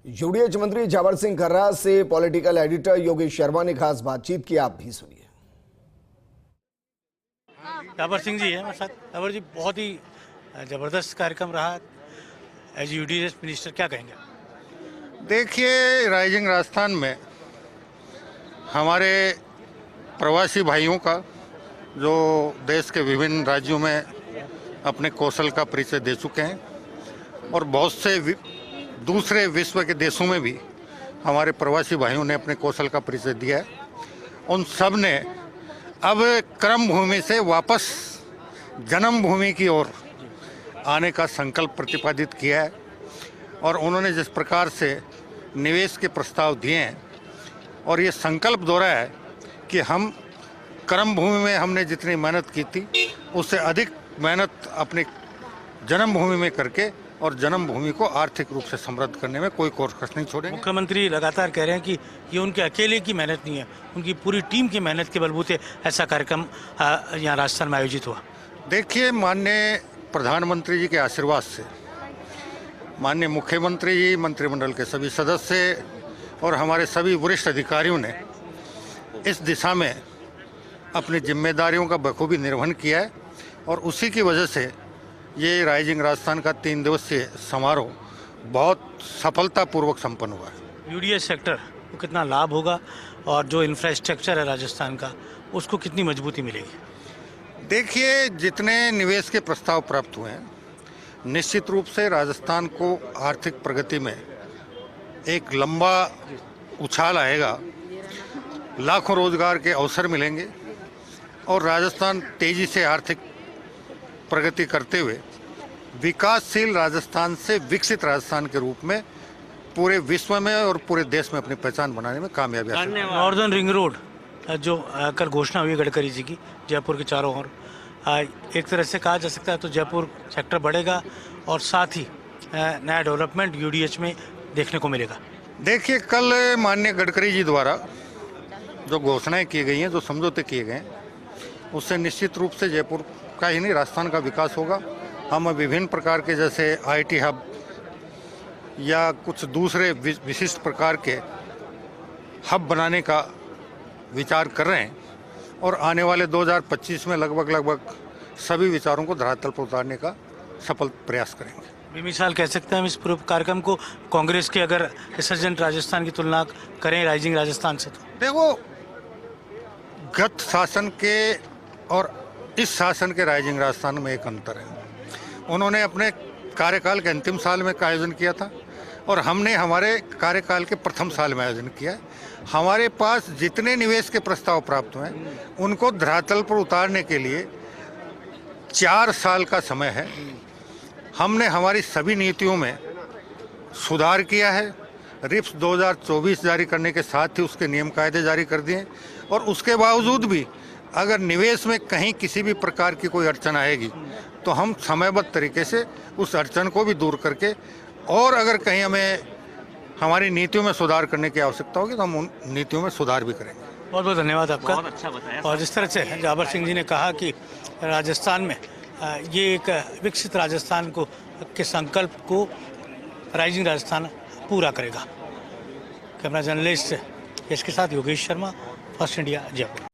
UDH मंत्री जावर सिंह खर्रा से political editor Yogesh Sharma ने खास बातचीत की, आप भी सुनिए। जावर सिंह जी है मेरे साथ। जावर जी, बहुत ही जबरदस्त कार्यक्रम रहा। एज यूडीएच मिनिस्टर क्या कहेंगे? देखिए, राइजिंग राजस्थान में हमारे प्रवासी भाइयों का जो देश के विभिन्न राज्यों में अपने कौशल का परिचय दे चुके हैं और बहुत से दूसरे विश्व के देशों में भी हमारे प्रवासी भाइयों ने अपने कौशल का परिचय दिया है। उन सब ने अब कर्म भूमि से वापस जन्मभूमि की ओर आने का संकल्प प्रतिपादित किया है और उन्होंने जिस प्रकार से निवेश के प्रस्ताव दिए हैं और ये संकल्प दोहराया है कि हम कर्म भूमि में हमने जितनी मेहनत की थी उससे अधिक मेहनत अपने जन्मभूमि में करके और जन्मभूमि को आर्थिक रूप से समृद्ध करने में कोई कोशिश नहीं छोड़ेंगे। मुख्यमंत्री लगातार कह रहे हैं कि ये उनके अकेले की मेहनत नहीं है, उनकी पूरी टीम की मेहनत के बलबूते ऐसा कार्यक्रम यहाँ राजस्थान में आयोजित हुआ। देखिए, माननीय प्रधानमंत्री जी के आशीर्वाद से माननीय मुख्यमंत्री जी, मंत्रिमंडल के सभी सदस्य और हमारे सभी वरिष्ठ अधिकारियों ने इस दिशा में अपनी जिम्मेदारियों का बखूबी निर्वहन किया है और उसी की वजह से ये राइजिंग राजस्थान का 3 दिवसीय समारोह बहुत सफलतापूर्वक संपन्न हुआ है। यूडीएच सेक्टर को कितना लाभ होगा और जो इंफ्रास्ट्रक्चर है राजस्थान का उसको कितनी मजबूती मिलेगी? देखिए, जितने निवेश के प्रस्ताव प्राप्त हुए हैं, निश्चित रूप से राजस्थान को आर्थिक प्रगति में एक लंबा उछाल आएगा, लाखों रोजगार के अवसर मिलेंगे और राजस्थान तेजी से आर्थिक प्रगति करते हुए विकासशील राजस्थान से विकसित राजस्थान के रूप में पूरे विश्व में और पूरे देश में अपनी पहचान बनाने में कामयाबी हासिल। नॉर्दर्न रिंग रोड जो कल घोषणा हुई गडकरी जी की, जयपुर के चारों ओर, एक तरह से कहा जा सकता है तो जयपुर सेक्टर बढ़ेगा और साथ ही नया डेवलपमेंट यूडीएच में देखने को मिलेगा। देखिए, कल माननीय गडकरी जी द्वारा जो घोषणाएं की गई हैं, जो समझौते किए गए हैं, उससे निश्चित रूप से जयपुर का ही नहीं राजस्थान का विकास होगा। हम विभिन्न प्रकार के जैसे आईटी हब या कुछ दूसरे विशिष्ट प्रकार के हब बनाने का विचार कर रहे हैं और आने वाले 2025 में लगभग सभी विचारों को धरातल पर उतारने का सफल प्रयास करेंगे। बेमिसाल कह सकते हैं हम इस पूरे कार्यक्रम को कांग्रेस के अगर रिसर्जेंट राजस्थान की तुलना करें राइजिंग राजस्थान से, तो देखो, गत शासन के और इस शासन के राइजिंग राजस्थान में एक अंतर है। उन्होंने अपने कार्यकाल के अंतिम साल में का आयोजन किया था और हमने हमारे कार्यकाल के प्रथम साल में आयोजन किया। हमारे पास जितने निवेश के प्रस्ताव प्राप्त हुए हैं उनको धरातल पर उतारने के लिए 4 साल का समय है। हमने हमारी सभी नीतियों में सुधार किया है। रिप्स 2024 जारी करने के साथ ही उसके नियम कायदे जारी कर दिए और उसके बावजूद भी अगर निवेश में कहीं किसी भी प्रकार की कोई अड़चन आएगी तो हम समयबद्ध तरीके से उस अड़चन को भी दूर करके और अगर कहीं हमें हमारी नीतियों में सुधार करने की आवश्यकता होगी तो हम उन नीतियों में सुधार भी करेंगे। बहुत बहुत धन्यवाद आपका। बहुत अच्छा बताया। और जिस तरह से जावर सिंह जी ने कहा कि राजस्थान में ये एक विकसित राजस्थान को के संकल्प को राइजिंग राजस्थान पूरा करेगा। कैमरा जर्नलिस्ट इसके साथ योगेश शर्मा, फर्स्ट इंडिया, जयपुर।